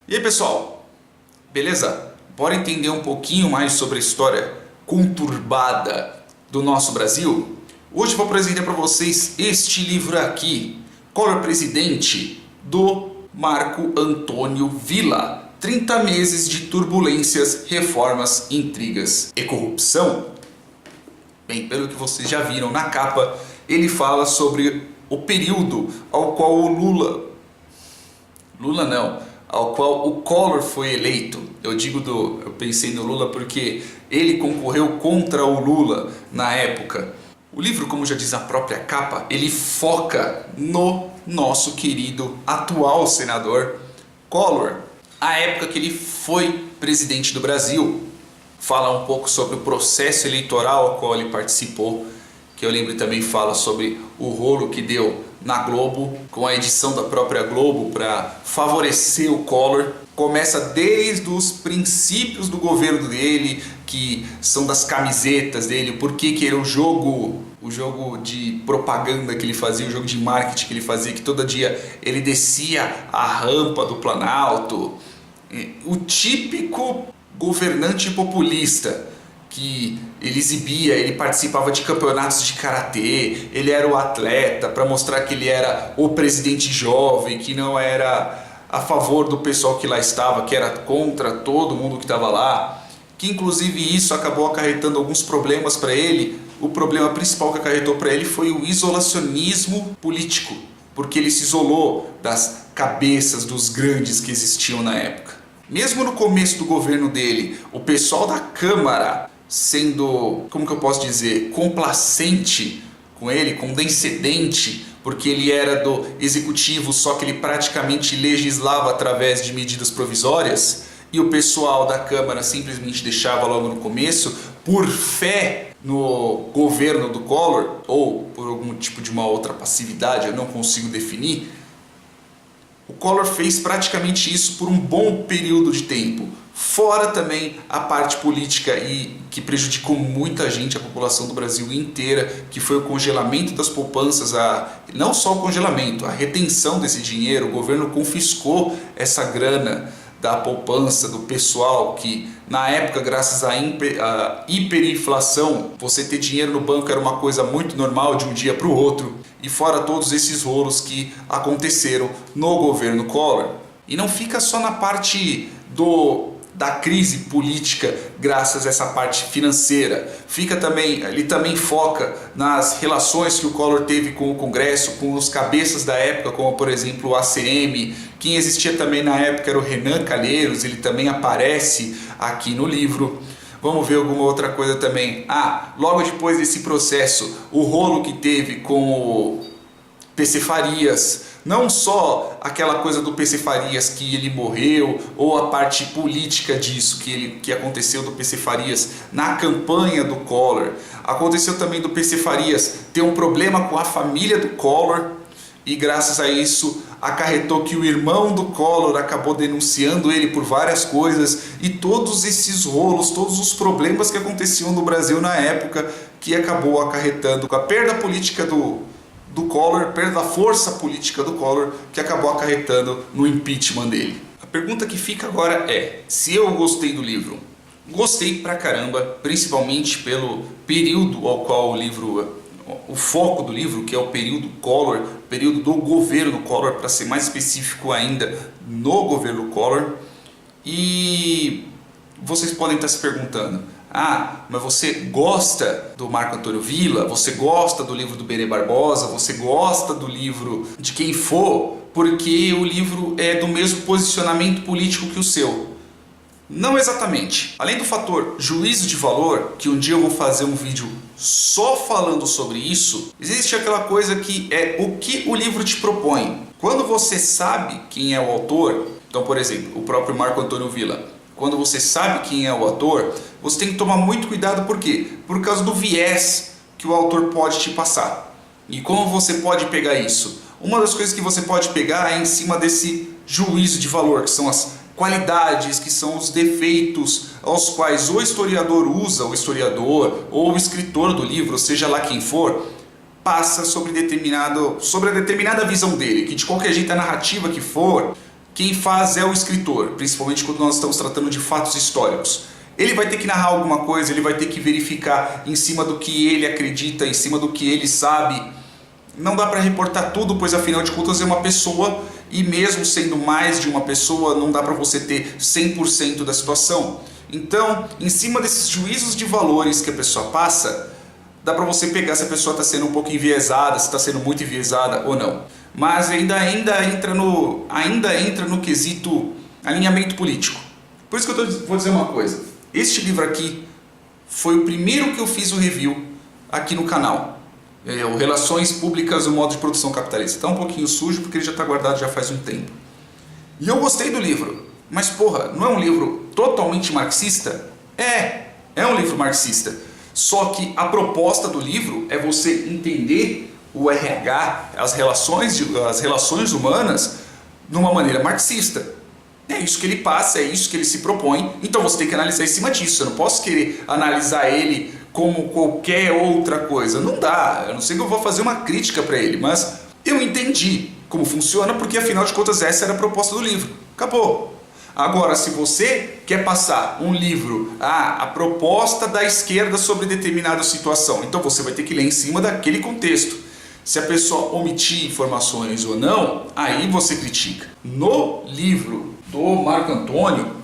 E aí pessoal, beleza? Bora entender um pouquinho mais sobre a história conturbada do nosso Brasil? Hoje eu vou apresentar para vocês este livro aqui, Collor Presidente, do Marco Antônio Villa. 30 meses de turbulências, reformas, intrigas e corrupção. Bem, pelo que vocês já viram na capa, ele fala sobre o período ao qual ao qual o Collor foi eleito. Eu pensei no Lula porque ele concorreu contra o Lula na época. O livro, como já diz a própria capa, ele foca no nosso querido atual senador Collor, a época que ele foi presidente do Brasil. Fala um pouco sobre o processo eleitoral ao qual ele participou, que eu lembro também fala sobre o rolo que deu na Globo, com a edição da própria Globo para favorecer o Collor. Começa desde os princípios do governo dele, que são das camisetas dele, o porquê que era o jogo de propaganda que ele fazia, o jogo de marketing que ele fazia, que todo dia ele descia a rampa do Planalto. O típico governante populista que ele exibia, ele participava de campeonatos de karatê, ele era o atleta para mostrar que ele era o presidente jovem, que não era a favor do pessoal que lá estava, que era contra todo mundo que estava lá, que inclusive isso acabou acarretando alguns problemas para ele. O problema principal que acarretou para ele foi o isolacionismo político, porque ele se isolou das cabeças dos grandes que existiam na época. Mesmo no começo do governo dele, o pessoal da Câmara sendo, como que eu posso dizer, complacente com ele, condescendente, porque ele era do executivo, só que ele praticamente legislava através de medidas provisórias, e o pessoal da Câmara simplesmente deixava logo no começo, por fé no governo do Collor, ou por algum tipo de uma outra passividade, eu não consigo definir. O Collor fez praticamente isso por um bom período de tempo. Fora também a parte política e que prejudicou muita gente, a população do Brasil inteira, que foi o congelamento das poupanças, não só o congelamento, a retenção desse dinheiro. O governo confiscou essa grana da poupança do pessoal, que na época, graças à hiperinflação, você ter dinheiro no banco era uma coisa muito normal de um dia para o outro. E fora todos esses rolos que aconteceram no governo Collor. E não fica só na parte da crise política, graças a essa parte financeira. Ele também foca nas relações que o Collor teve com o Congresso, com os cabeças da época, como por exemplo o ACM. Quem existia também na época era o Renan Calheiros, ele também aparece aqui no livro. Vamos ver alguma outra coisa também. Logo depois desse processo, o rolo que teve com o PC Farias. Não só aquela coisa do PC Farias que ele morreu, ou a parte política disso que aconteceu do PC Farias na campanha do Collor. Aconteceu também do PC Farias ter um problema com a família do Collor, e graças a isso acarretou que o irmão do Collor acabou denunciando ele por várias coisas, e todos esses rolos, todos os problemas que aconteciam no Brasil na época, que acabou acarretando com a perda política do Collor, perda da força política do Collor, que acabou acarretando no impeachment dele. A pergunta que fica agora é, se eu gostei do livro? Gostei pra caramba, principalmente pelo período ao qual o foco do livro, que é o período Collor, período do governo Collor, para ser mais específico ainda, no governo Collor. E vocês podem estar se perguntando, mas você gosta do Marco Antônio Villa? Você gosta do livro do Benê Barbosa? Você gosta do livro de quem for? Porque o livro é do mesmo posicionamento político que o seu. Não exatamente. Além do fator juízo de valor, que um dia eu vou fazer um vídeo só falando sobre isso, existe aquela coisa que é o que o livro te propõe. Quando você sabe quem é o autor, então por exemplo, o próprio Marco Antônio Villa, quando você sabe quem é o autor, você tem que tomar muito cuidado. Por quê? Por causa do viés que o autor pode te passar. E como você pode pegar isso? Uma das coisas que você pode pegar é em cima desse juízo de valor, que são as qualidades, que são os defeitos aos quais o historiador usa, o historiador ou o escritor do livro, seja lá quem for, passa sobre a determinada visão dele, que de qualquer jeito a narrativa que for, quem faz é o escritor, principalmente quando nós estamos tratando de fatos históricos. Ele vai ter que narrar alguma coisa, ele vai ter que verificar em cima do que ele acredita, em cima do que ele sabe. Não dá para reportar tudo, pois afinal de contas é uma pessoa, e mesmo sendo mais de uma pessoa, não dá para você ter 100% da situação. Então, em cima desses juízos de valores que a pessoa passa, dá para você pegar se a pessoa está sendo um pouco enviesada, se está sendo muito enviesada ou não. Mas ainda entra no quesito alinhamento político. Por isso que eu vou dizer uma coisa. Este livro aqui foi o primeiro que eu fiz o review aqui no canal. O Relações Públicas, o Modo de Produção Capitalista. Está um pouquinho sujo porque ele já está guardado já faz um tempo. E eu gostei do livro. Mas porra, não é um livro totalmente marxista? É um livro marxista. Só que a proposta do livro é você entender o RH, as relações humanas, de uma maneira marxista. É isso que ele passa, é isso que ele se propõe. Então você tem que analisar em cima disso. Eu não posso querer analisar ele como qualquer outra coisa. Não dá. Eu não sei que eu vou fazer uma crítica para ele, mas eu entendi como funciona, porque afinal de contas essa era a proposta do livro. Acabou. Agora, se você quer passar um livro, a proposta da esquerda sobre determinada situação, então você vai ter que ler em cima daquele contexto. Se a pessoa omitir informações ou não, aí você critica. No livro do Marco Antônio,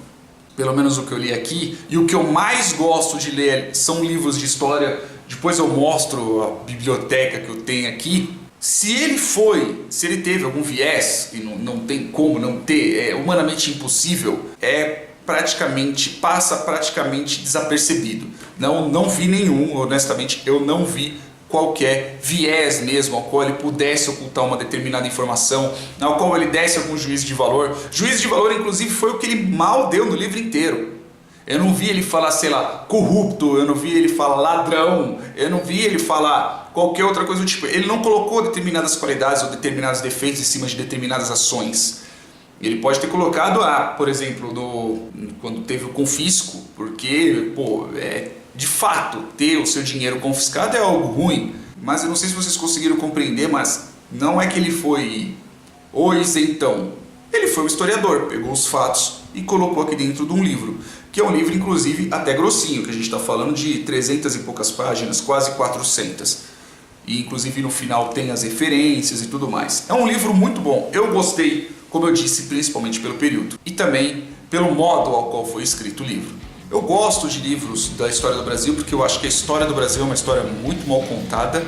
pelo menos o que eu li aqui, e o que eu mais gosto de ler são livros de história, depois eu mostro a biblioteca que eu tenho aqui. Se ele teve algum viés, e não tem como não ter, é humanamente impossível, passa praticamente desapercebido. Não vi nenhum, honestamente, eu não vi qualquer viés mesmo ao qual ele pudesse ocultar uma determinada informação, ao qual ele desse algum juízo de valor. Juízo de valor, inclusive, foi o que ele mal deu no livro inteiro. Eu não vi ele falar, sei lá, corrupto, eu não vi ele falar ladrão, eu não vi ele falar qualquer outra coisa do tipo. Ele não colocou determinadas qualidades ou determinados defeitos em cima de determinadas ações. Ele pode ter colocado, por exemplo, quando teve o confisco, porque, de fato, ter o seu dinheiro confiscado é algo ruim. Mas eu não sei se vocês conseguiram compreender, mas não é que ele foi o isentão. Ele foi um historiador, pegou os fatos e colocou aqui dentro de um livro, que é um livro, inclusive, até grossinho, que a gente está falando de 300 e poucas páginas, quase 400. E, inclusive, no final tem as referências e tudo mais. É um livro muito bom. Eu gostei, como eu disse, principalmente pelo período e também pelo modo ao qual foi escrito o livro. Eu gosto de livros da história do Brasil porque eu acho que a história do Brasil é uma história muito mal contada,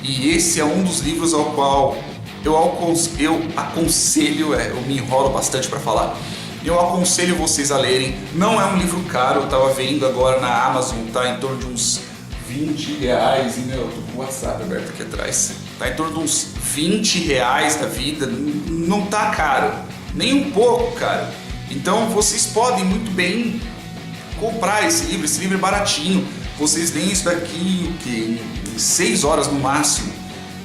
e esse é um dos livros ao qual eu aconselho, eu me enrolo bastante para falar, eu aconselho vocês a lerem. Não é um livro caro, eu estava vendo agora na Amazon, tá em torno de uns R$20, e eu tô com o WhatsApp aberto aqui atrás, tá em torno de uns R$20 da vida, não tá caro, nem um pouco caro. Então vocês podem muito bem comprar esse livro é baratinho, vocês leem isso daqui em 6 horas no máximo,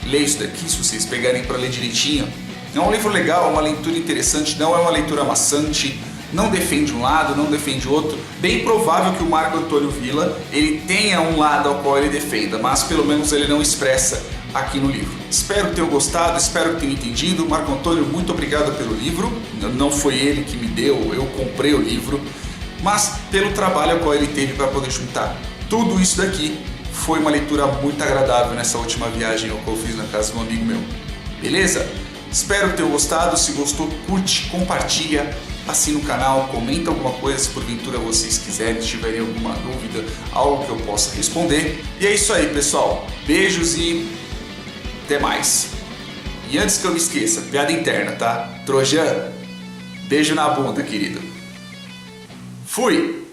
leem isso daqui se vocês pegarem para ler direitinho. É um livro legal, é uma leitura interessante, não é uma leitura maçante, não defende um lado, não defende outro. Bem provável que o Marco Antônio Villa ele tenha um lado ao qual ele defenda, mas pelo menos ele não expressa aqui no livro. Espero ter gostado, espero que tenha entendido. Marco Antônio, muito obrigado pelo livro. Não foi ele que me deu, eu comprei o livro, mas pelo trabalho ao qual ele teve para poder juntar tudo isso daqui. Foi uma leitura muito agradável nessa última viagem que eu fiz na casa de um amigo meu. Beleza? Espero ter gostado. Se gostou, curte, compartilha, assina o canal, comenta alguma coisa se porventura vocês quiserem, se tiverem alguma dúvida, algo que eu possa responder. E é isso aí, pessoal. Beijos e até mais. E antes que eu me esqueça, piada interna, tá? Trojan, beijo na bunda, querido. Fui!